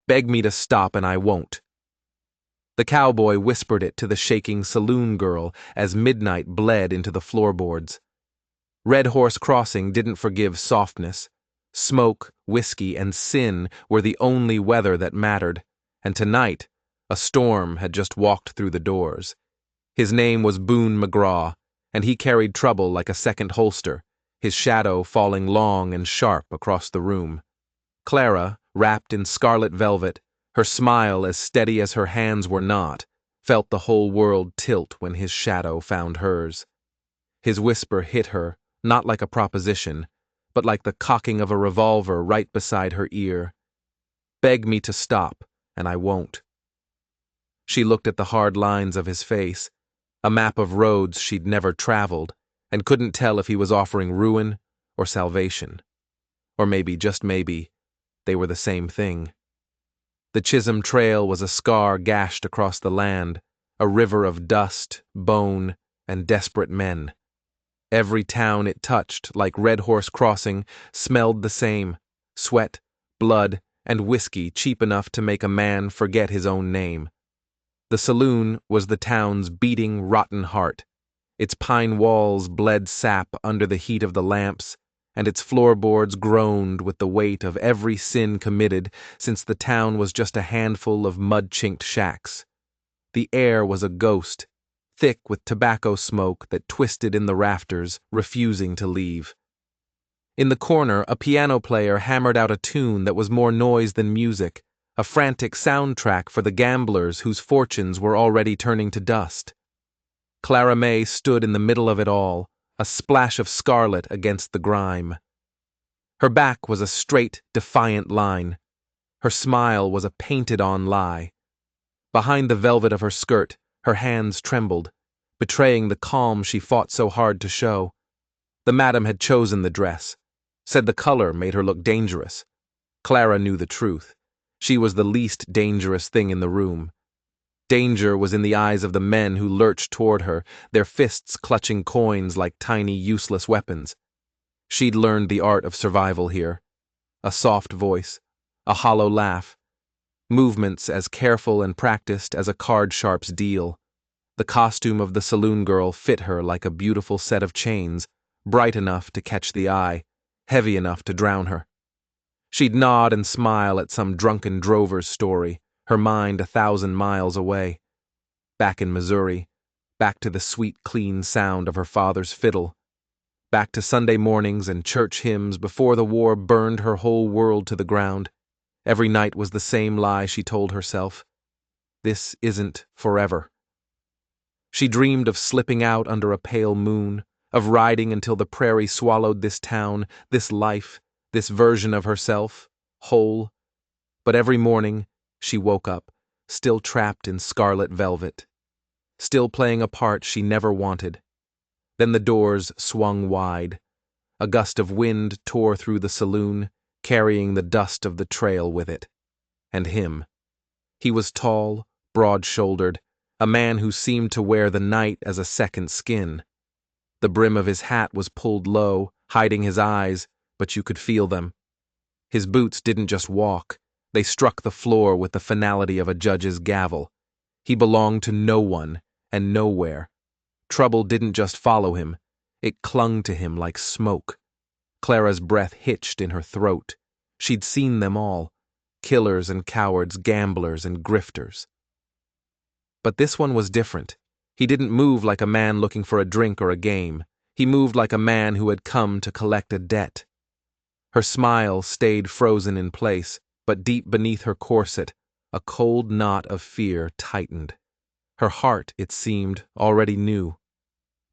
Beg me to stop and I won't." The cowboy whispered it to the shaking saloon girl as midnight bled into the floorboards. Red Horse Crossing didn't forgive softness. Smoke, whiskey, and sin were the only weather that mattered, and tonight a storm had just walked through the doors. His name was Boone McGraw, and he carried trouble like a second holster, his shadow falling long and sharp across the room. Clara, wrapped in scarlet velvet, her smile as steady as her hands were not, felt the whole world tilt when his shadow found hers. His whisper hit her, not like a proposition, but like the cocking of a revolver right beside her ear. "Beg me to stop, and I won't." She looked at the hard lines of his face, a map of roads she'd never traveled, and couldn't tell if he was offering ruin or salvation. Or maybe, just maybe, they were the same thing. The Chisholm Trail was a scar gashed across the land, a river of dust, bone, and desperate men. Every town it touched, like Red Horse Crossing, smelled the same: sweat, blood, and whiskey cheap enough to make a man forget his own name. The saloon was the town's beating, rotten heart. Its pine walls bled sap under the heat of the lamps, and its floorboards groaned with the weight of every sin committed since the town was just a handful of mud-chinked shacks. The air was a ghost, thick with tobacco smoke that twisted in the rafters, refusing to leave. In the corner, a piano player hammered out a tune that was more noise than music, a frantic soundtrack for the gamblers whose fortunes were already turning to dust. Clara May stood in the middle of it all, a splash of scarlet against the grime. Her back was a straight, defiant line. Her smile was a painted-on lie. Behind the velvet of her skirt, her hands trembled, betraying the calm she fought so hard to show. The madam had chosen the dress, said the color made her look dangerous. Clara knew the truth. She was the least dangerous thing in the room. Danger was in the eyes of the men who lurched toward her, their fists clutching coins like tiny, useless weapons. She'd learned the art of survival here. A soft voice, a hollow laugh, movements as careful and practiced as a card-sharp's deal. The costume of the saloon girl fit her like a beautiful set of chains, bright enough to catch the eye, heavy enough to drown her. She'd nod and smile at some drunken drover's story, her mind 1,000 miles away. Back in Missouri, back to the sweet, clean sound of her father's fiddle, back to Sunday mornings and church hymns before the war burned her whole world to the ground. Every night was the same lie she told herself. This isn't forever. She dreamed of slipping out under a pale moon, of riding until the prairie swallowed this town, this life, this version of herself, whole. But every morning, she woke up, still trapped in scarlet velvet, still playing a part she never wanted. Then the doors swung wide. A gust of wind tore through the saloon, carrying the dust of the trail with it. And him. He was tall, broad-shouldered, a man who seemed to wear the night as a second skin. The brim of his hat was pulled low, hiding his eyes, but you could feel them. His boots didn't just walk, they struck the floor with the finality of a judge's gavel. He belonged to no one and nowhere. Trouble didn't just follow him, it clung to him like smoke. Clara's breath hitched in her throat. She'd seen them all, killers and cowards, gamblers and grifters. But this one was different. He didn't move like a man looking for a drink or a game. He moved like a man who had come to collect a debt. Her smile stayed frozen in place, but deep beneath her corset, a cold knot of fear tightened. Her heart, it seemed, already knew.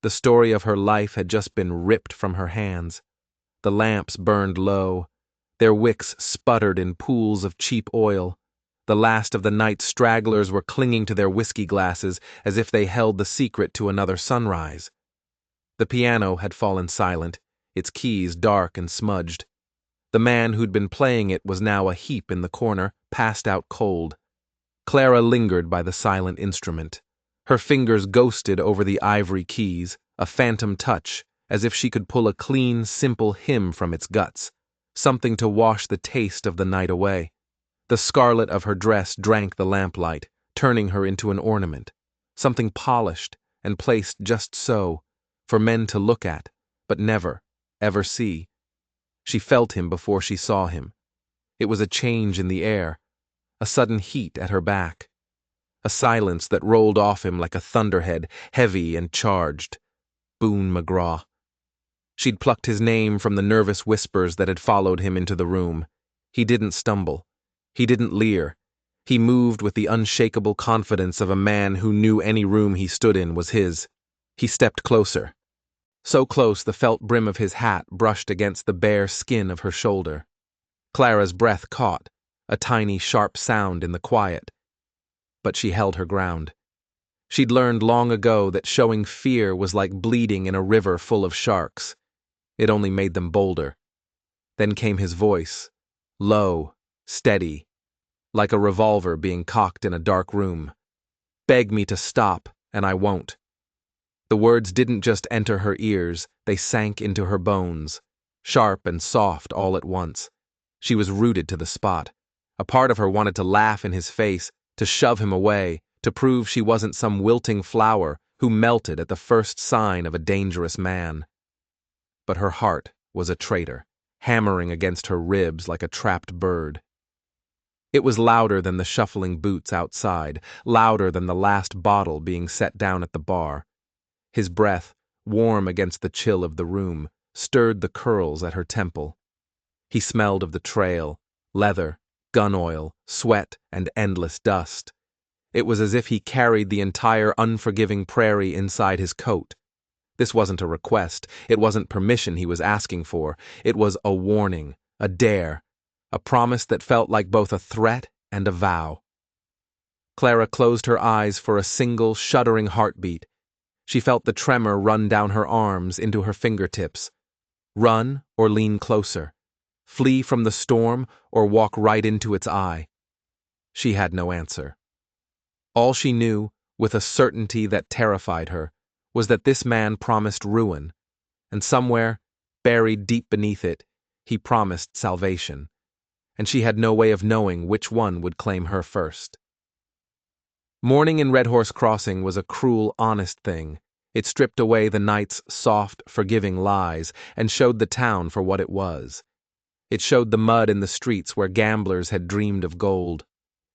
The story of her life had just been ripped from her hands. The lamps burned low. Their wicks sputtered in pools of cheap oil. The last of the night's stragglers were clinging to their whiskey glasses as if they held the secret to another sunrise. The piano had fallen silent, its keys dark and smudged. The man who'd been playing it was now a heap in the corner, passed out cold. Clara lingered by the silent instrument. Her fingers ghosted over the ivory keys, a phantom touch, as if she could pull a clean, simple hymn from its guts, something to wash the taste of the night away. The scarlet of her dress drank the lamplight, turning her into an ornament, something polished and placed just so, for men to look at, but never, ever see. She felt him before she saw him. It was a change in the air, a sudden heat at her back, a silence that rolled off him like a thunderhead, heavy and charged. Boone McGraw. She'd plucked his name from the nervous whispers that had followed him into the room. He didn't stumble. He didn't leer. He moved with the unshakable confidence of a man who knew any room he stood in was his. He stepped closer. So close the felt brim of his hat brushed against the bare skin of her shoulder. Clara's breath caught, a tiny, sharp sound in the quiet. But she held her ground. She'd learned long ago that showing fear was like bleeding in a river full of sharks. It only made them bolder. Then came his voice, low, steady, like a revolver being cocked in a dark room. Beg me to stop, and I won't. The words didn't just enter her ears, they sank into her bones, sharp and soft all at once. She was rooted to the spot. A part of her wanted to laugh in his face, to shove him away, to prove she wasn't some wilting flower who melted at the first sign of a dangerous man. But her heart was a traitor, hammering against her ribs like a trapped bird. It was louder than the shuffling boots outside, louder than the last bottle being set down at the bar. His breath, warm against the chill of the room, stirred the curls at her temple. He smelled of the trail, leather, gun oil, sweat, and endless dust. It was as if he carried the entire unforgiving prairie inside his coat. This wasn't a request, it wasn't permission he was asking for, it was a warning, a dare, a promise that felt like both a threat and a vow. Clara closed her eyes for a single, shuddering heartbeat. She felt the tremor run down her arms into her fingertips. Run or lean closer. Flee from the storm or walk right into its eye. She had no answer. All she knew, with a certainty that terrified her, was that this man promised ruin, and somewhere, buried deep beneath it, he promised salvation, and she had no way of knowing which one would claim her first. Morning in Red Horse Crossing was a cruel, honest thing. It stripped away the night's soft, forgiving lies and showed the town for what it was. It showed the mud in the streets where gamblers had dreamed of gold.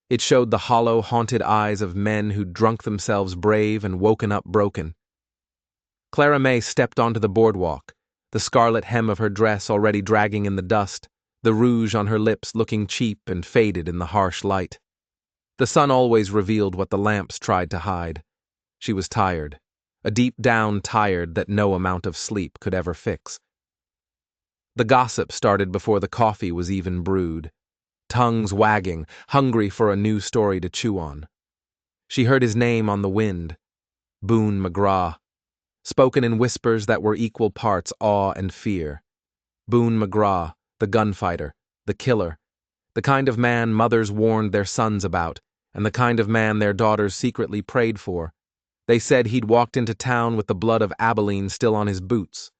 It showed the hollow, haunted eyes of men who'd drunk themselves brave and woken up broken. Clara May stepped onto the boardwalk, the scarlet hem of her dress already dragging in the dust, the rouge on her lips looking cheap and faded in the harsh light. The sun always revealed what the lamps tried to hide. She was tired, a deep-down tired that no amount of sleep could ever fix. The gossip started before the coffee was even brewed, tongues wagging, hungry for a new story to chew on. She heard his name on the wind, Boone McGraw, spoken in whispers that were equal parts awe and fear. Boone McGraw, the gunfighter, the killer, the kind of man mothers warned their sons about, and the kind of man their daughters secretly prayed for. They said he'd walked into town with the blood of Abilene still on his boots.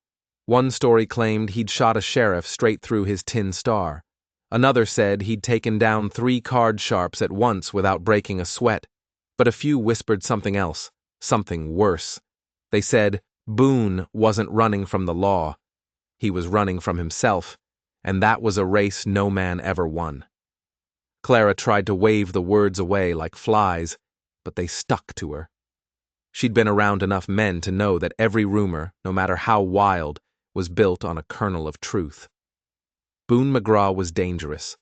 One story claimed he'd shot a sheriff straight through his tin star. Another said he'd taken down 3 card sharps at once without breaking a sweat. But a few whispered something else, something worse. They said Boone wasn't running from the law. He was running from himself, and that was a race no man ever won. Clara tried to wave the words away like flies, but they stuck to her. She'd been around enough men to know that every rumor, no matter how wild, was built on a kernel of truth. Boone McGraw was dangerous.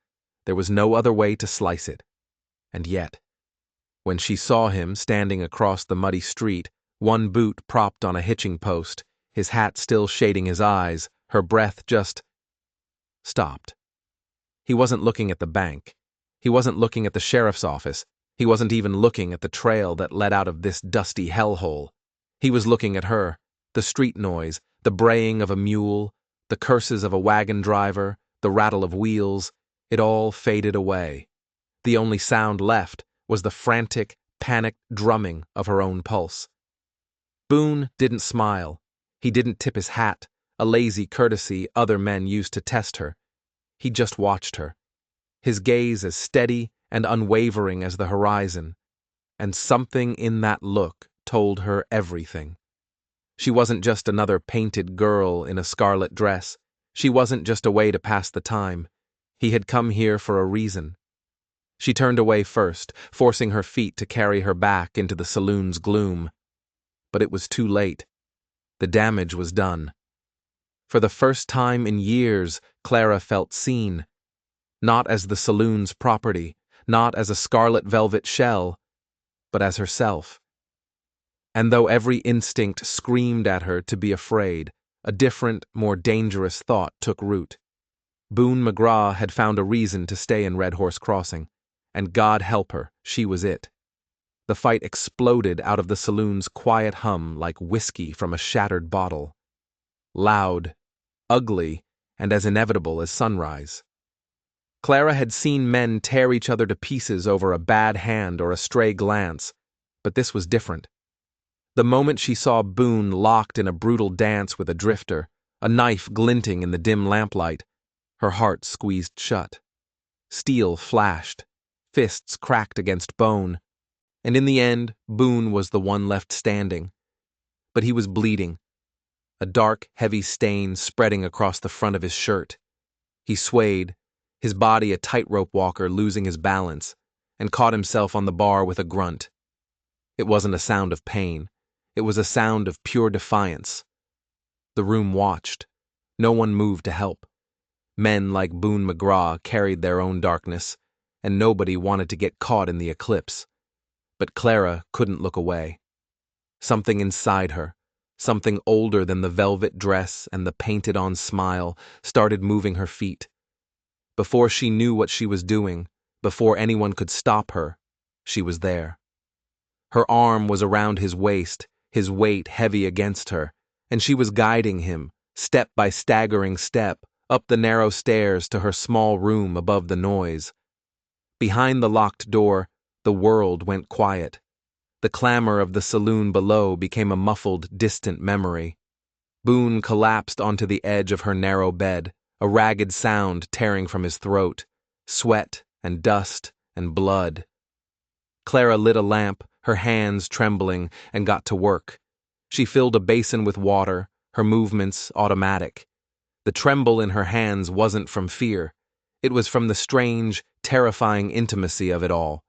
There was no other way to slice it. And yet, when she saw him standing across the muddy street, one boot propped on a hitching post, his hat still shading his eyes, her breath just stopped. He wasn't looking at the bank. He wasn't looking at the sheriff's office. He wasn't even looking at the trail that led out of this dusty hellhole. He was looking at her, the street noise, the braying of a mule, the curses of a wagon driver, the rattle of wheels. It all faded away. The only sound left was the frantic, panicked drumming of her own pulse. Boone didn't smile. He didn't tip his hat, a lazy courtesy other men used to test her. He just watched her. his gaze as steady and unwavering as the horizon, and something in that look told her everything. She wasn't just another painted girl in a scarlet dress. She wasn't just a way to pass the time. He had come here for a reason. She turned away first, forcing her feet to carry her back into the saloon's gloom. But it was too late. The damage was done. For the first time in years, Clara felt seen. Not as the saloon's property, not as a scarlet velvet shell, but as herself. And though every instinct screamed at her to be afraid, a different, more dangerous thought took root. Boone McGraw had found a reason to stay in Red Horse Crossing, and God help her, she was it. The fight exploded out of the saloon's quiet hum like whiskey from a shattered bottle. Loud, ugly, and as inevitable as sunrise. Clara had seen men tear each other to pieces over a bad hand or a stray glance, but this was different. The moment she saw Boone locked in a brutal dance with a drifter, a knife glinting in the dim lamplight, her heart squeezed shut. Steel flashed, fists cracked against bone, and in the end, Boone was the one left standing. But he was bleeding, a dark, heavy stain spreading across the front of his shirt. He swayed, his body a tightrope walker losing his balance, and caught himself on the bar with a grunt. It wasn't a sound of pain. It was a sound of pure defiance. The room watched. No one moved to help. Men like Boone McGraw carried their own darkness, and nobody wanted to get caught in the eclipse. But Clara couldn't look away. Something inside her, something older than the velvet dress and the painted-on smile, started moving her feet. Before she knew what she was doing, before anyone could stop her, she was there. Her arm was around his waist, his weight heavy against her, and she was guiding him, step by staggering step, up the narrow stairs to her small room above the noise. Behind the locked door, the world went quiet. The clamor of the saloon below became a muffled, distant memory. Boone collapsed onto the edge of her narrow bed, a ragged sound tearing from his throat, sweat and dust and blood. Clara lit a lamp, her hands trembling, and got to work. She filled a basin with water, her movements automatic. The tremble in her hands wasn't from fear. It was from the strange, terrifying intimacy of it all.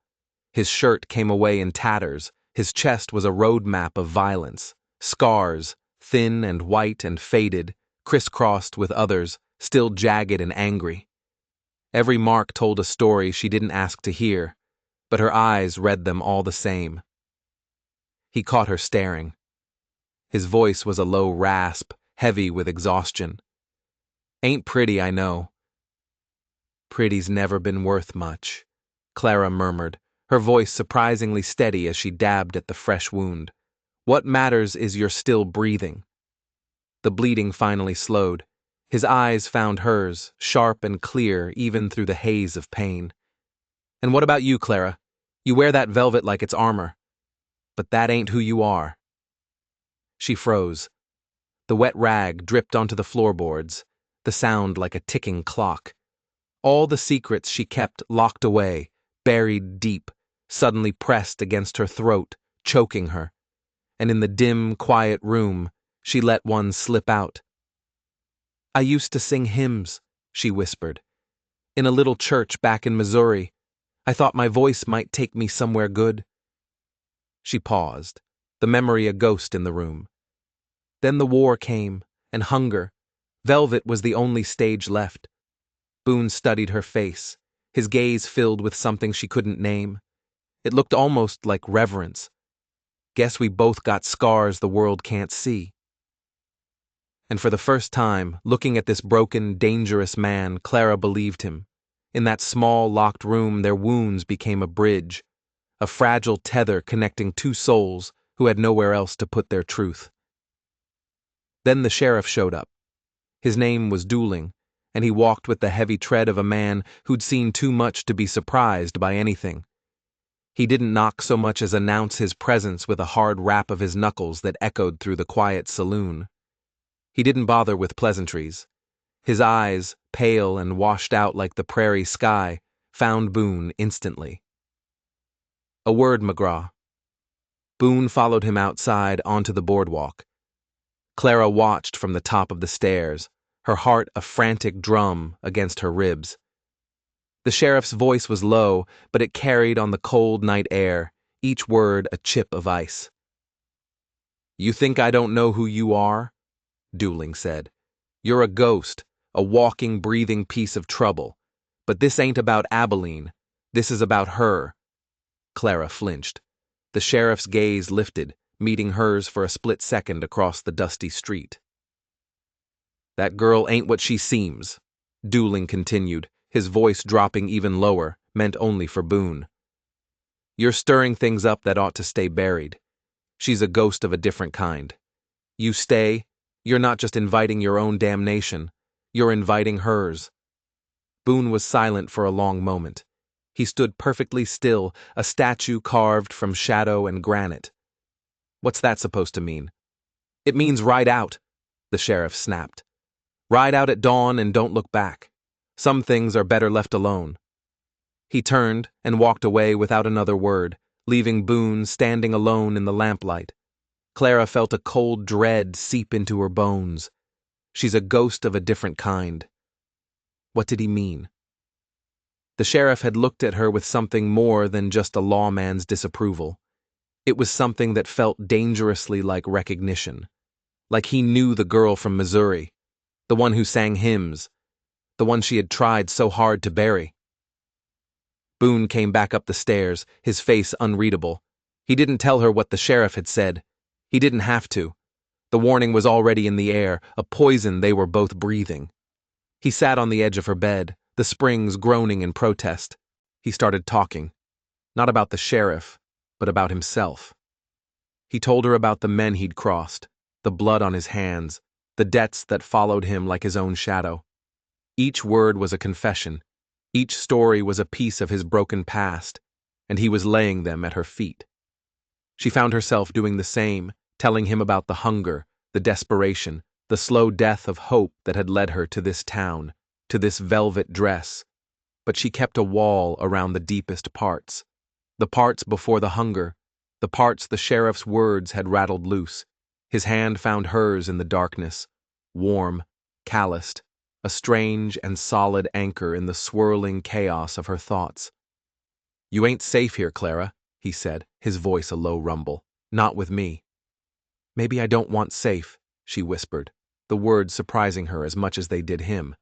His shirt came away in tatters. His chest was a road map of violence. Scars, thin and white and faded, crisscrossed with others, still jagged and angry. Every mark told a story she didn't ask to hear, but her eyes read them all the same. He caught her staring. His voice was a low rasp, heavy with exhaustion. "Ain't pretty, I know." "Pretty's never been worth much," Clara murmured, her voice surprisingly steady as she dabbed at the fresh wound. "What matters is you're still breathing." The bleeding finally slowed. His eyes found hers, sharp and clear even through the haze of pain. "And what about you, Clara? You wear that velvet like it's armor. But that ain't who you are." She froze. The wet rag dripped onto the floorboards, the sound like a ticking clock. All the secrets she kept locked away, buried deep, suddenly pressed against her throat, choking her. And in the dim, quiet room, she let one slip out. "I used to sing hymns," she whispered, "in a little church back in Missouri. I thought my voice might take me somewhere good." She paused, the memory a ghost in the room. Then the war came, and hunger. Velvet was the only stage left. Boone studied her face, his gaze filled with something she couldn't name. It looked almost like reverence. "Guess we both got scars the world can't see." And for the first time, looking at this broken, dangerous man, Clara believed him. In that small, locked room, their wounds became a bridge, a fragile tether connecting two souls who had nowhere else to put their truth. Then the sheriff showed up. His name was Dooling, and he walked with the heavy tread of a man who'd seen too much to be surprised by anything. He didn't knock so much as announce his presence with a hard rap of his knuckles that echoed through the quiet saloon. He didn't bother with pleasantries. His eyes, pale and washed out like the prairie sky, found Boone instantly. "A word, McGraw." Boone followed him outside onto the boardwalk. Clara watched from the top of the stairs, her heart a frantic drum against her ribs. The sheriff's voice was low, but it carried on the cold night air, each word a chip of ice. "You think I don't know who you are?" Dooling said. "You're a ghost, a walking, breathing piece of trouble. But this ain't about Abilene. This is about her." Clara flinched. The sheriff's gaze lifted, meeting hers for a split second across the dusty street. "That girl ain't what she seems," Dooling continued, his voice dropping even lower, meant only for Boone. "You're stirring things up that ought to stay buried. She's a ghost of a different kind. You stay, you're not just inviting your own damnation, you're inviting hers." Boone was silent for a long moment. He stood perfectly still, a statue carved from shadow and granite. "What's that supposed to mean?" "It means ride out," the sheriff snapped. "Ride out at dawn and don't look back. Some things are better left alone." He turned and walked away without another word, leaving Boone standing alone in the lamplight. Clara felt a cold dread seep into her bones. She's a ghost of a different kind. What did he mean? The sheriff had looked at her with something more than just a lawman's disapproval. It was something that felt dangerously like recognition. Like he knew the girl from Missouri, the one who sang hymns, the one she had tried so hard to bury. Boone came back up the stairs, his face unreadable. He didn't tell her what the sheriff had said. He didn't have to. The warning was already in the air, a poison they were both breathing. He sat on the edge of her bed, the springs groaning in protest. He started talking. Not about the sheriff, but about himself. He told her about the men he'd crossed, the blood on his hands, the debts that followed him like his own shadow. Each word was a confession. Each story was a piece of his broken past, and he was laying them at her feet. She found herself doing the same, telling him about the hunger, the desperation, the slow death of hope that had led her to this town, to this velvet dress. But she kept a wall around the deepest parts, the parts before the hunger, the parts the sheriff's words had rattled loose. His hand found hers in the darkness, warm, calloused, a strange and solid anchor in the swirling chaos of her thoughts. "You ain't safe here, Clara," he said, his voice a low rumble. "Not with me." "Maybe I don't want safe," she whispered, the words surprising her as much as they did him.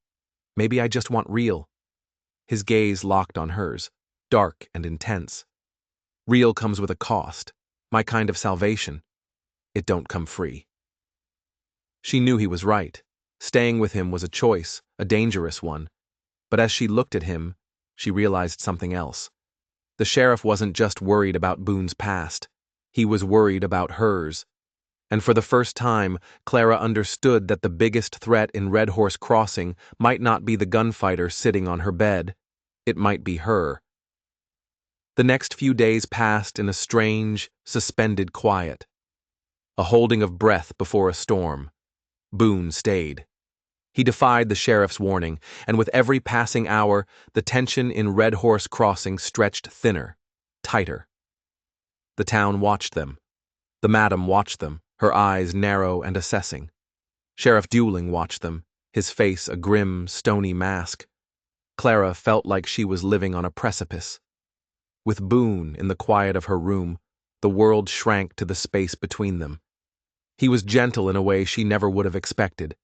"Maybe I just want real." His gaze locked on hers, dark and intense. "Real comes with a cost. My kind of salvation. It don't come free." She knew he was right. Staying with him was a choice, a dangerous one. But as she looked at him, she realized something else. The sheriff wasn't just worried about Boone's past. He was worried about hers. And for the first time, Clara understood that the biggest threat in Red Horse Crossing might not be the gunfighter sitting on her bed. It might be her. The next few days passed in a strange, suspended quiet. A holding of breath before a storm. Boone stayed. He defied the sheriff's warning, and with every passing hour, the tension in Red Horse Crossing stretched thinner, tighter. The town watched them. The madam watched them, her eyes narrow and assessing. Sheriff Dooling watched them, his face a grim, stony mask. Clara felt like she was living on a precipice. With Boone in the quiet of her room, the world shrank to the space between them. He was gentle in a way she never would have expected.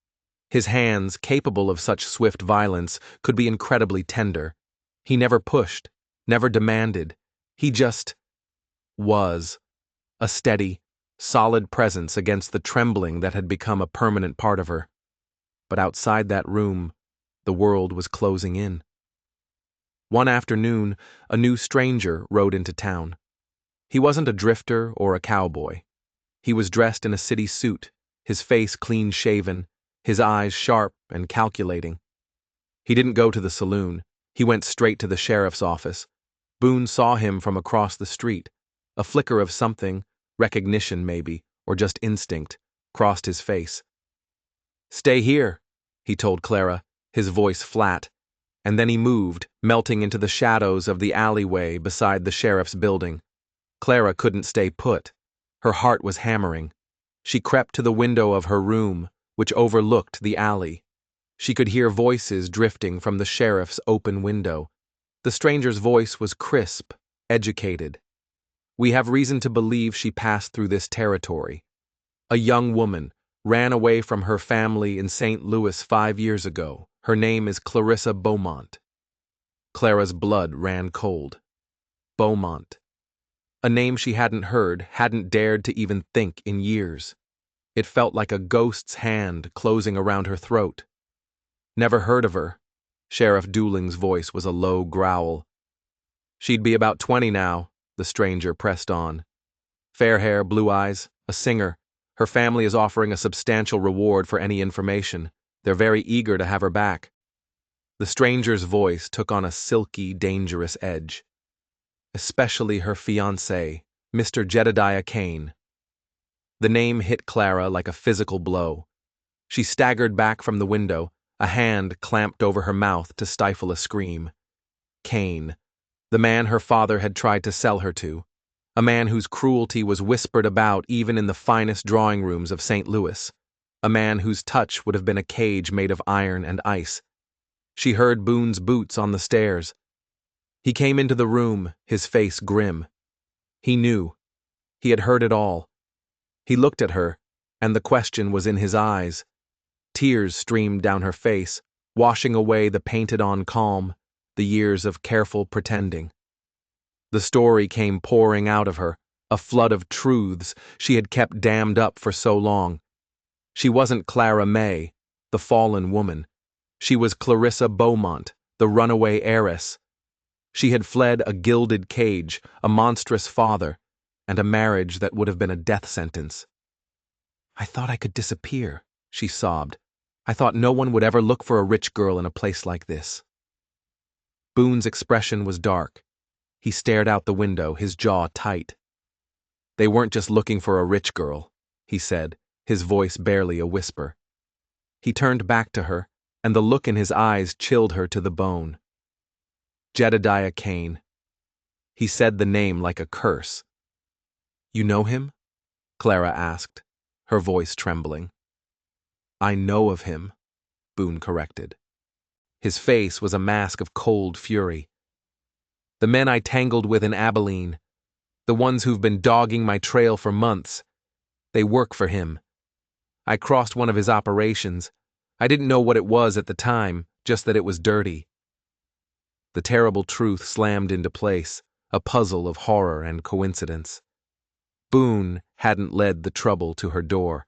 His hands, capable of such swift violence, could be incredibly tender. He never pushed, never demanded. He just was, a steady, solid presence against the trembling that had become a permanent part of her. But outside that room, the world was closing in. One afternoon, a new stranger rode into town. He wasn't a drifter or a cowboy. He was dressed in a city suit, his face clean-shaven, his eyes sharp and calculating. He didn't go to the saloon. He went straight to the sheriff's office. Boone saw him from across the street. A flicker of something, recognition maybe, or just instinct, crossed his face. "Stay here," he told Clara, his voice flat. and then he moved, melting into the shadows of the alleyway beside the sheriff's building. Clara couldn't stay put. Her heart was hammering. She crept to the window of her room, which overlooked the alley. She could hear voices drifting from the sheriff's open window. The stranger's voice was crisp, educated. "We have reason to believe she passed through this territory. A young woman ran away from her family in St. Louis 5 years ago. Her name is Clarissa Beaumont." Clara's blood ran cold. Beaumont. A name she hadn't heard, hadn't dared to even think in years. It felt like a ghost's hand closing around her throat. "Never heard of her." Sheriff Dooling's voice was a low growl. "She'd be about 20 now," the stranger pressed on. "Fair hair, blue eyes, a singer. Her family is offering a substantial reward for any information. They're very eager to have her back." The stranger's voice took on a silky, dangerous edge. "Especially her fiancé, Mr. Jedediah Kane." The name hit Clara like a physical blow. She staggered back from the window, a hand clamped over her mouth to stifle a scream. Kane, the man her father had tried to sell her to, a man whose cruelty was whispered about even in the finest drawing rooms of St. Louis, a man whose touch would have been a cage made of iron and ice. She heard Boone's boots on the stairs. He came into the room, his face grim. He knew. He had heard it all. He looked at her, and the question was in his eyes. Tears streamed down her face, washing away the painted-on calm, the years of careful pretending. The story came pouring out of her, a flood of truths she had kept dammed up for so long. She wasn't Clara May, the fallen woman. She was Clarissa Beaumont, the runaway heiress. She had fled a gilded cage, a monstrous father, and a marriage that would have been a death sentence. "I thought I could disappear," she sobbed. "I thought no one would ever look for a rich girl in a place like this." Boone's expression was dark. He stared out the window, his jaw tight. "They weren't just looking for a rich girl," he said, his voice barely a whisper. He turned back to her, and the look in his eyes chilled her to the bone. "Jedediah Kane." He said the name like a curse. "You know him?" Clara asked, her voice trembling. "I know of him," Boone corrected. His face was a mask of cold fury. "The men I tangled with in Abilene, the ones who've been dogging my trail for months, they work for him. I crossed one of his operations. I didn't know what it was at the time, just that it was dirty." The terrible truth slammed into place, a puzzle of horror and coincidence. Boone hadn't led the trouble to her door.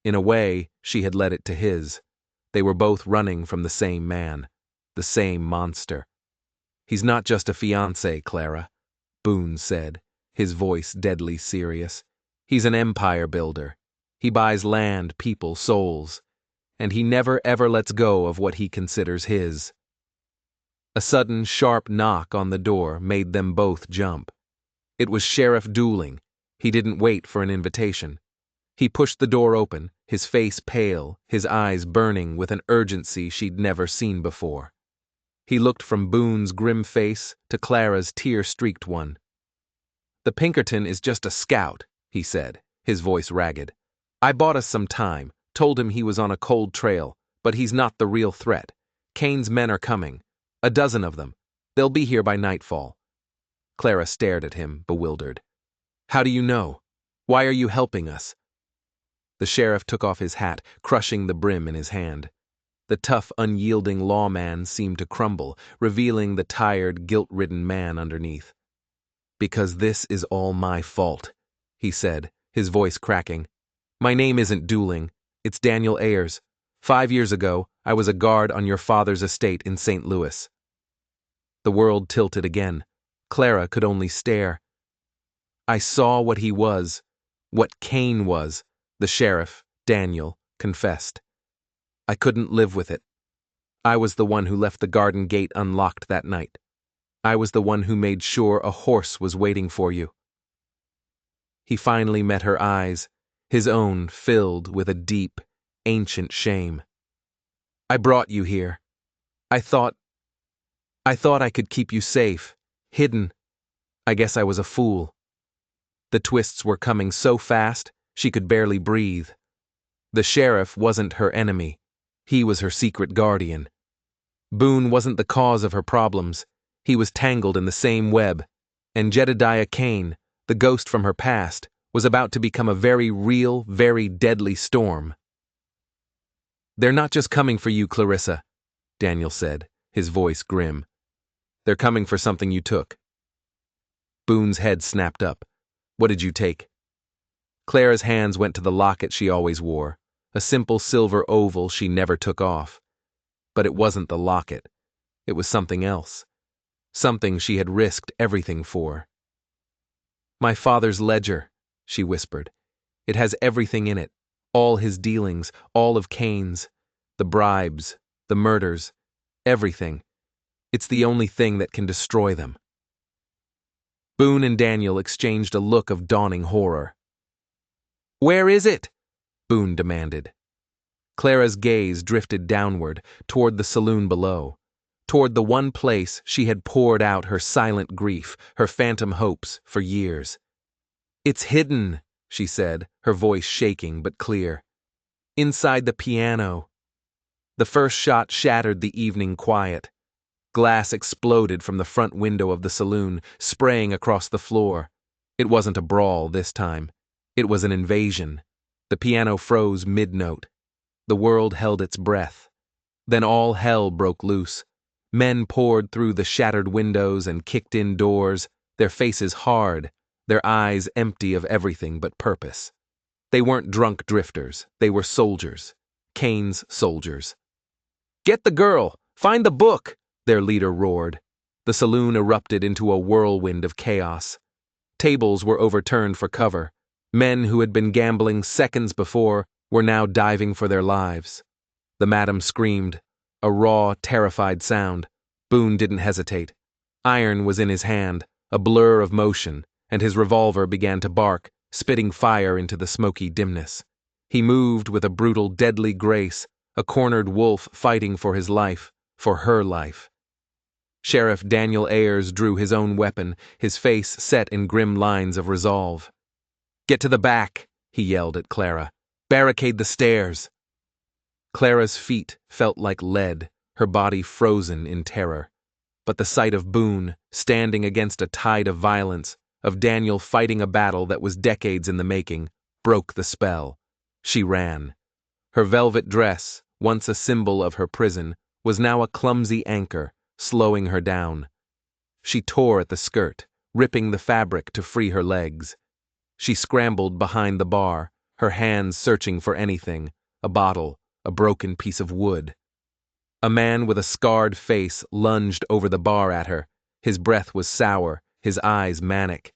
In a way, she had led it to his. They were both running from the same man, the same monster. "He's not just a fiancé, Clara," Boone said, his voice deadly serious. "He's an empire builder. He buys land, people, souls. And he never ever lets go of what he considers his." A sudden, sharp knock on the door made them both jump. It was Sheriff Dooling. He didn't wait for an invitation. He pushed the door open, his face pale, his eyes burning with an urgency she'd never seen before. He looked from Boone's grim face to Clara's tear-streaked one. "The Pinkerton is just a scout," he said, his voice ragged. "I bought us some time, told him he was on a cold trail, but he's not the real threat. Kane's men are coming. A dozen of them. They'll be here by nightfall." Clara stared at him, bewildered. "How do you know? Why are you helping us?" The sheriff took off his hat, crushing the brim in his hand. The tough, unyielding lawman seemed to crumble, revealing the tired, guilt-ridden man underneath. "Because this is all my fault," he said, his voice cracking. "My name isn't Dooling. It's Daniel Ayers. 5 years ago, I was a guard on your father's estate in St. Louis." The world tilted again. Clara could only stare. "I saw what he was, what Kane was," the sheriff, Daniel, confessed. "I couldn't live with it. I was the one who left the garden gate unlocked that night. I was the one who made sure a horse was waiting for you." He finally met her eyes, his own filled with a deep, ancient shame. "I brought you here. I thought I thought I could keep you safe, hidden. I guess I was a fool. The twists were coming so fast, she could barely breathe. The sheriff wasn't her enemy. He was her secret guardian. Boone wasn't the cause of her problems. He was tangled in the same web. And Jedediah Kane, the ghost from her past, was about to become a very real, very deadly storm. They're not just coming for you, Clarissa, Daniel said, his voice grim. They're coming for something you took. Boone's head snapped up. What did you take? Clara's hands went to the locket she always wore, a simple silver oval she never took off. But it wasn't the locket. It was something else. Something she had risked everything for. My father's ledger, she whispered. It has everything in it. All his dealings, all of Kane's. The bribes, the murders, everything. It's the only thing that can destroy them. Boone and Daniel exchanged a look of dawning horror. Where is it? Boone demanded. Clara's gaze drifted downward, toward the saloon below, toward the one place she had poured out her silent grief, her phantom hopes, for years. It's hidden, she said, her voice shaking but clear. Inside the piano. The first shot shattered the evening quiet. Glass exploded from the front window of the saloon, spraying across the floor. It wasn't a brawl this time. It was an invasion. The piano froze mid-note. The world held its breath. Then all hell broke loose. Men poured through the shattered windows and kicked in doors, their faces hard, their eyes empty of everything but purpose. They weren't drunk drifters. They were soldiers. Kane's soldiers. Get the girl! Find the book! Their leader roared. The saloon erupted into a whirlwind of chaos. Tables were overturned for cover. Men who had been gambling seconds before were now diving for their lives. The madam screamed, a raw, terrified sound. Boone didn't hesitate. Iron was in his hand, a blur of motion, and his revolver began to bark, spitting fire into the smoky dimness. He moved with a brutal, deadly grace, a cornered wolf fighting for his life, for her life. Sheriff Daniel Ayers drew his own weapon, his face set in grim lines of resolve. Get to the back, he yelled at Clara. Barricade the stairs. Clara's feet felt like lead, her body frozen in terror. But the sight of Boone, standing against a tide of violence, of Daniel fighting a battle that was decades in the making, broke the spell. She ran. Her velvet dress, once a symbol of her prison, was now a clumsy anchor, slowing her down. She tore at the skirt, ripping the fabric to free her legs. She scrambled behind the bar, her hands searching for anything, a bottle, a broken piece of wood. A man with a scarred face lunged over the bar at her. His breath was sour, his eyes manic.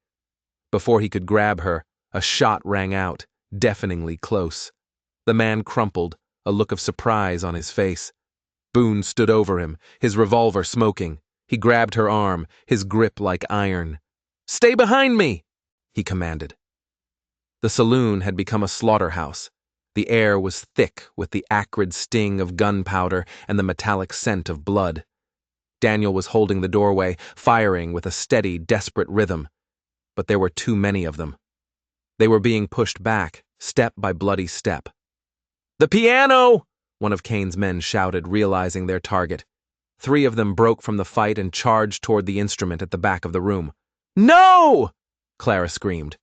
Before he could grab her, a shot rang out, deafeningly close. The man crumpled, a look of surprise on his face. Boone stood over him, his revolver smoking. He grabbed her arm, his grip like iron. Stay behind me, he commanded. The saloon had become a slaughterhouse. The air was thick with the acrid sting of gunpowder and the metallic scent of blood. Daniel was holding the doorway, firing with a steady, desperate rhythm. But there were too many of them. They were being pushed back, step by bloody step. The piano! One of Kane's men shouted, realizing their target. 3 of them broke from the fight and charged toward the instrument at the back of the room. No! Clara screamed.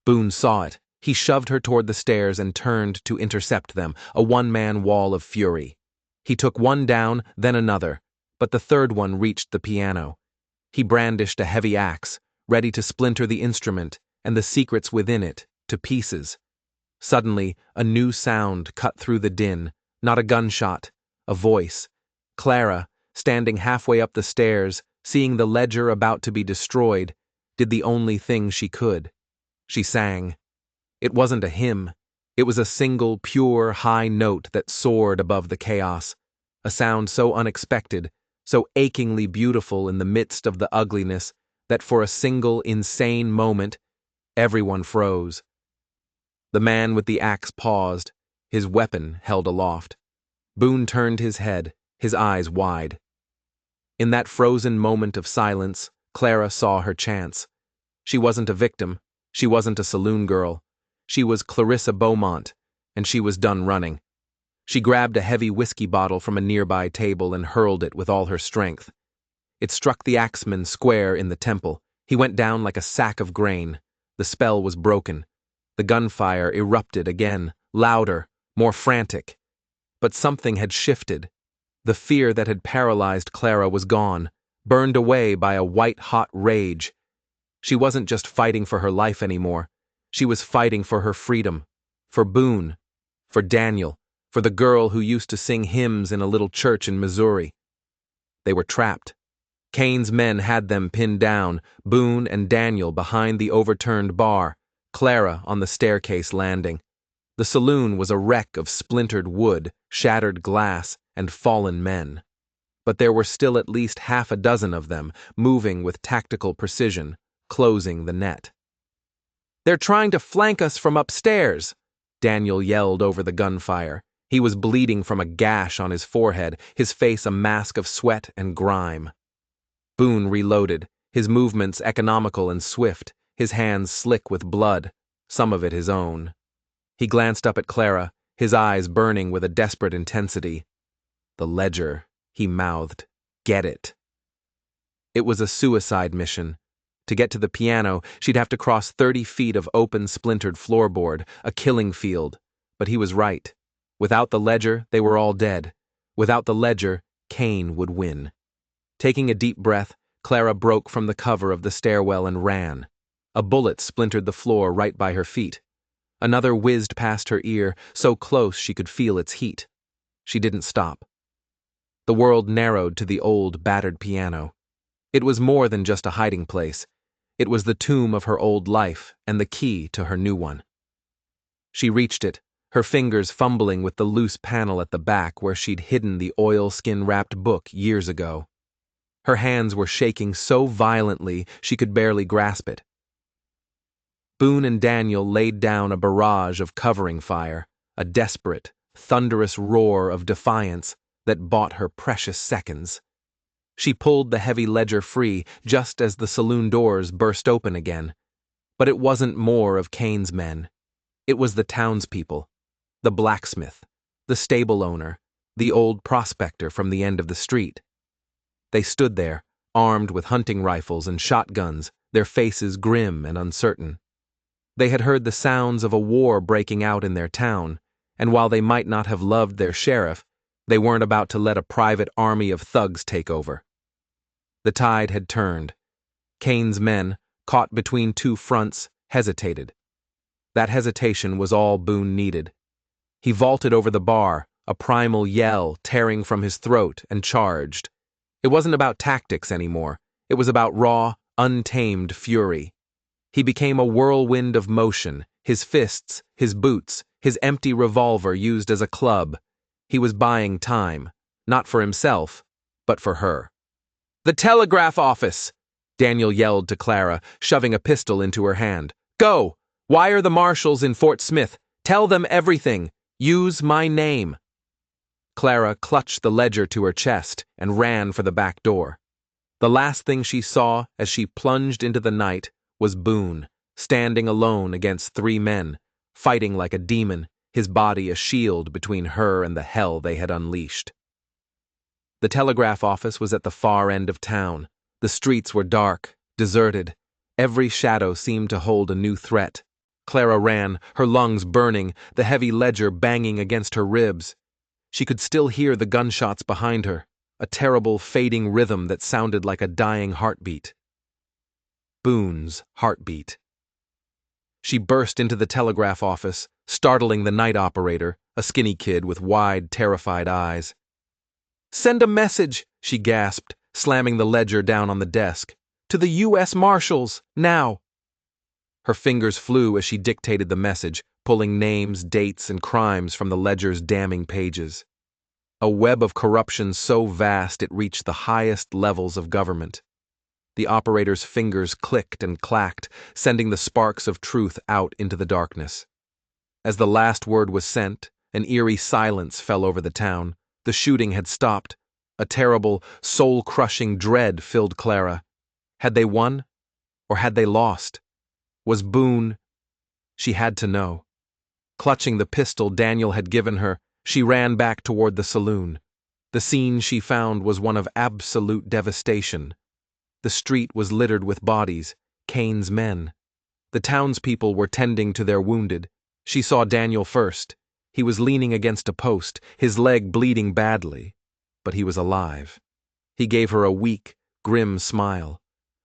Boone saw it. He shoved her toward the stairs and turned to intercept them, a one-man wall of fury. He took one down, then another, but the third one reached the piano. He brandished a heavy axe, ready to splinter the instrument and the secrets within it to pieces. Suddenly, a new sound cut through the din, not a gunshot, a voice. Clara, standing halfway up the stairs, seeing the ledger about to be destroyed, did the only thing she could. She sang. It wasn't a hymn. It was a single, pure, high note that soared above the chaos, a sound so unexpected, so achingly beautiful in the midst of the ugliness that for a single, insane moment, everyone froze. The man with the axe paused, his weapon held aloft. Boone turned his head, his eyes wide. In that frozen moment of silence, Clara saw her chance. She wasn't a victim. She wasn't a saloon girl. She was Clarissa Beaumont, and she was done running. She grabbed a heavy whiskey bottle from a nearby table and hurled it with all her strength. It struck the axeman square in the temple. He went down like a sack of grain. The spell was broken. The gunfire erupted again, louder, more frantic. But something had shifted. The fear that had paralyzed Clara was gone, burned away by a white-hot rage. She wasn't just fighting for her life anymore. She was fighting for her freedom, for Boone, for Daniel, for the girl who used to sing hymns in a little church in Missouri. They were trapped. Kane's men had them pinned down, Boone and Daniel behind the overturned bar, Clara on the staircase landing. The saloon was a wreck of splintered wood, shattered glass, and fallen men. But there were still at least half a dozen of them, moving with tactical precision, closing the net. "They're trying to flank us from upstairs," Daniel yelled over the gunfire. He was bleeding from a gash on his forehead, his face a mask of sweat and grime. Boone reloaded, his movements economical and swift, his hands slick with blood, some of it his own. He glanced up at Clara, his eyes burning with a desperate intensity. "The ledger," he mouthed. "Get it." It was a suicide mission. To get to the piano, she'd have to cross 30 feet of open, splintered floorboard, a killing field. But he was right. Without the ledger, they were all dead. Without the ledger, Kane would win. Taking a deep breath, Clara broke from the cover of the stairwell and ran. A bullet splintered the floor right by her feet. Another whizzed past her ear, so close she could feel its heat. She didn't stop. The world narrowed to the old, battered piano. It was more than just a hiding place. It was the tomb of her old life and the key to her new one. She reached it, her fingers fumbling with the loose panel at the back where she'd hidden the oilskin-wrapped book years ago. Her hands were shaking so violently she could barely grasp it. Boone and Daniel laid down a barrage of covering fire, a desperate, thunderous roar of defiance that bought her precious seconds. She pulled the heavy ledger free just as the saloon doors burst open again. But it wasn't more of Kane's men. It was the townspeople, the blacksmith, the stable owner, the old prospector from the end of the street. They stood there, armed with hunting rifles and shotguns, their faces grim and uncertain. They had heard the sounds of a war breaking out in their town, and while they might not have loved their sheriff, they weren't about to let a private army of thugs take over. The tide had turned. Kane's men, caught between two fronts, hesitated. That hesitation was all Boone needed. He vaulted over the bar, a primal yell tearing from his throat, and charged. It wasn't about tactics anymore. It was about raw, untamed fury. He became a whirlwind of motion, his fists, his boots, his empty revolver used as a club. He was buying time, not for himself, but for her. "The telegraph office!" Daniel yelled to Clara, shoving a pistol into her hand. "Go! Wire the marshals in Fort Smith. Tell them everything. Use my name." Clara clutched the ledger to her chest and ran for the back door. The last thing she saw as she plunged into the night was Boone, standing alone against 3 men, fighting like a demon, his body a shield between her and the hell they had unleashed. The telegraph office was at the far end of town. The streets were dark, deserted. Every shadow seemed to hold a new threat. Clara ran, her lungs burning, the heavy ledger banging against her ribs. She could still hear the gunshots behind her, a terrible fading rhythm that sounded like a dying heartbeat. Boone's heartbeat. She burst into the telegraph office, startling the night operator, a skinny kid with wide, terrified eyes. "Send a message," she gasped, slamming the ledger down on the desk. "To the U.S. Marshals, now." Her fingers flew as she dictated the message, pulling names, dates, and crimes from the ledger's damning pages. A web of corruption so vast it reached the highest levels of government. The operator's fingers clicked and clacked, sending the sparks of truth out into the darkness. As the last word was sent, an eerie silence fell over the town. The shooting had stopped. A terrible, soul-crushing dread filled Clara. Had they won? Or had they lost? Was Boone— She had to know. Clutching the pistol Daniel had given her, she ran back toward the saloon. The scene she found was one of absolute devastation. The street was littered with bodies, Kane's men. The townspeople were tending to their wounded. She saw Daniel first. He was leaning against a post, his leg bleeding badly. But he was alive. He gave her a weak, grim smile.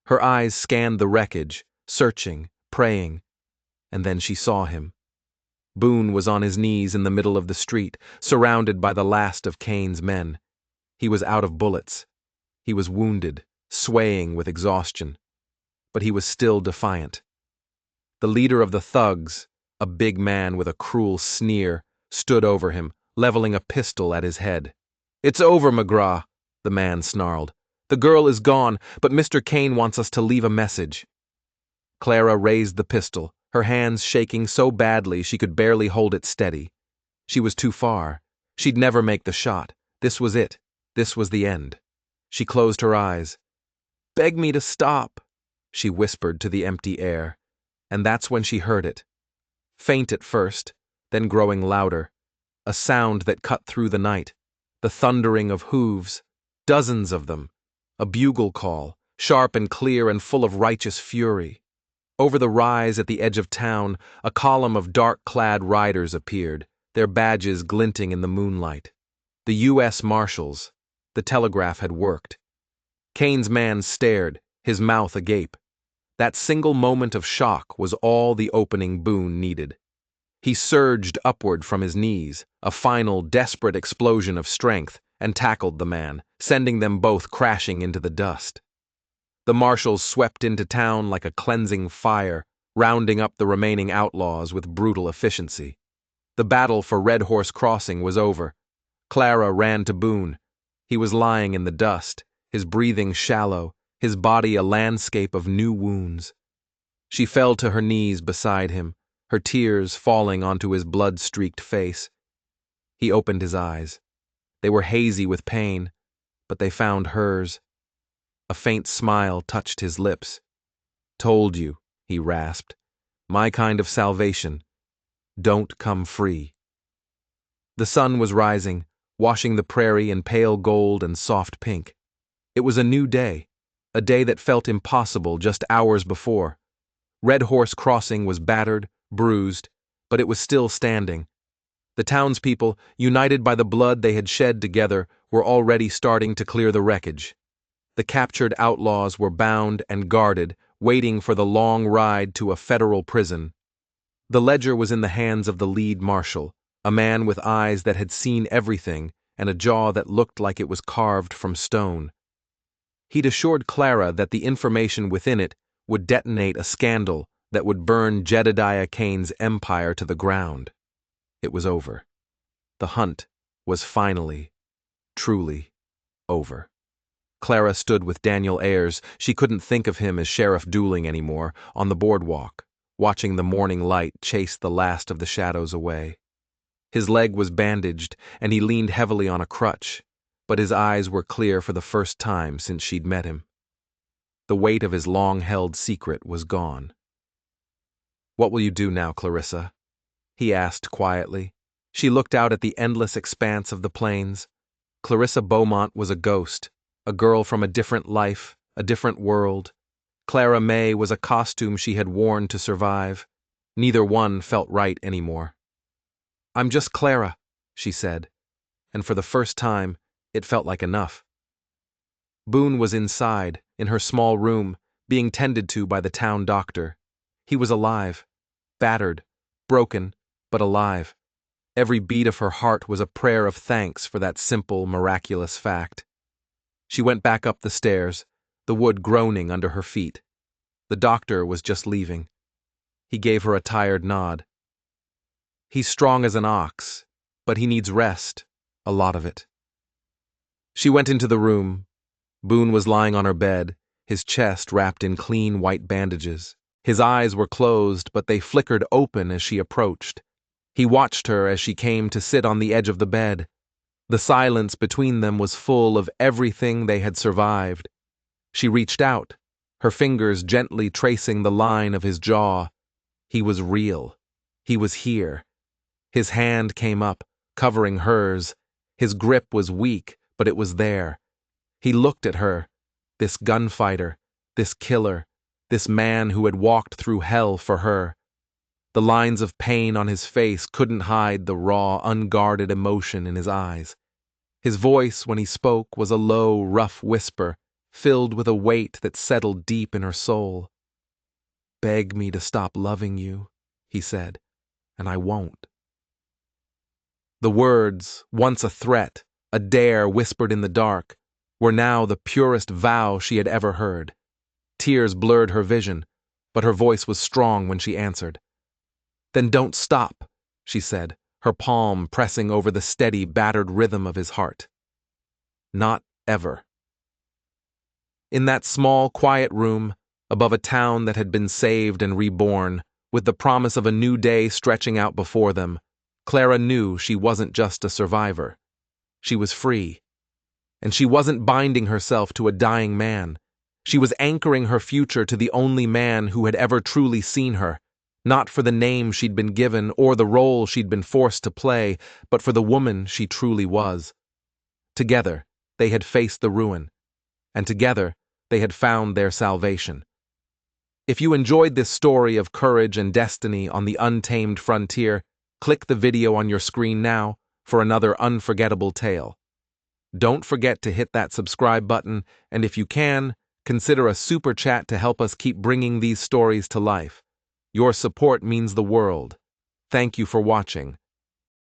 Her eyes scanned the wreckage, searching, praying. And then she saw him. Boone was on his knees in the middle of the street, surrounded by the last of Kane's men. He was out of bullets. He was wounded, swaying with exhaustion. But he was still defiant. The leader of the thugs, a big man with a cruel sneer, stood over him, leveling a pistol at his head. "It's over, McGraw," the man snarled. "The girl is gone, but Mr. Kane wants us to leave a message." Clara raised the pistol, her hands shaking so badly she could barely hold it steady. She was too far. She'd never make the shot. This was it. This was the end. She closed her eyes. "Beg me to stop," she whispered to the empty air. And that's when she heard it. Faint at first, then growing louder. A sound that cut through the night. The thundering of hooves. Dozens of them. A bugle call, sharp and clear and full of righteous fury. Over the rise at the edge of town, a column of dark-clad riders appeared, their badges glinting in the moonlight. The U.S. Marshals. The telegraph had worked. Kane's man stared, his mouth agape. That single moment of shock was all the opening Boone needed. He surged upward from his knees, a final, desperate explosion of strength, and tackled the man, sending them both crashing into the dust. The marshals swept into town like a cleansing fire, rounding up the remaining outlaws with brutal efficiency. The battle for Red Horse Crossing was over. Clara ran to Boone. He was lying in the dust, his breathing shallow, his body a landscape of new wounds. She fell to her knees beside him, her tears falling onto his blood-streaked face. He opened his eyes. They were hazy with pain, but they found hers. A faint smile touched his lips. "Told you," he rasped. "My kind of salvation. Don't come free." The sun was rising, washing the prairie in pale gold and soft pink. It was a new day, a day that felt impossible just hours before. Red Horse Crossing was battered, bruised, but it was still standing. The townspeople, united by the blood they had shed together, were already starting to clear the wreckage. The captured outlaws were bound and guarded, waiting for the long ride to a federal prison. The ledger was in the hands of the lead marshal, a man with eyes that had seen everything and a jaw that looked like it was carved from stone. He'd assured Clara that the information within it would detonate a scandal that would burn Jedediah Kane's empire to the ground. It was over. The hunt was finally, truly over. Clara stood with Daniel Ayers. She couldn't think of him as Sheriff Dooling anymore, on the boardwalk, watching the morning light chase the last of the shadows away. His leg was bandaged, and he leaned heavily on a crutch, but his eyes were clear for the first time since she'd met him. The weight of his long-held secret was gone. "What will you do now, Clarissa?" he asked quietly. She looked out at the endless expanse of the plains. Clarissa Beaumont was a ghost, a girl from a different life, a different world. Clara May was a costume she had worn to survive. Neither one felt right anymore. "I'm just Clara," she said, and for the first time, it felt like enough. Boone was inside, in her small room, being tended to by the town doctor. He was alive, battered, broken, but alive. Every beat of her heart was a prayer of thanks for that simple, miraculous fact. She went back up the stairs, the wood groaning under her feet. The doctor was just leaving. He gave her a tired nod. "He's strong as an ox, but he needs rest, a lot of it." She went into the room. Boone was lying on her bed, his chest wrapped in clean white bandages. His eyes were closed, but they flickered open as she approached. He watched her as she came to sit on the edge of the bed. The silence between them was full of everything they had survived. She reached out, her fingers gently tracing the line of his jaw. He was real. He was here. His hand came up, covering hers. His grip was weak, but it was there. He looked at her, this gunfighter, this killer, this man who had walked through hell for her. The lines of pain on his face couldn't hide the raw, unguarded emotion in his eyes. His voice, when he spoke, was a low, rough whisper, filled with a weight that settled deep in her soul. "Beg me to stop loving you," he said, "and I won't." The words, once a threat, a dare whispered in the dark, were now the purest vow she had ever heard. Tears blurred her vision, but her voice was strong when she answered. "Then don't stop," she said, her palm pressing over the steady, battered rhythm of his heart. "Not ever." In that small, quiet room, above a town that had been saved and reborn, with the promise of a new day stretching out before them, Clara knew she wasn't just a survivor. She was free. And she wasn't binding herself to a dying man. She was anchoring her future to the only man who had ever truly seen her, not for the name she'd been given or the role she'd been forced to play, but for the woman she truly was. Together, they had faced the ruin, and together, they had found their salvation. If you enjoyed this story of courage and destiny on the untamed frontier, click the video on your screen now for another unforgettable tale. Don't forget to hit that subscribe button, and if you can, consider a super chat to help us keep bringing these stories to life. Your support means the world. Thank you for watching.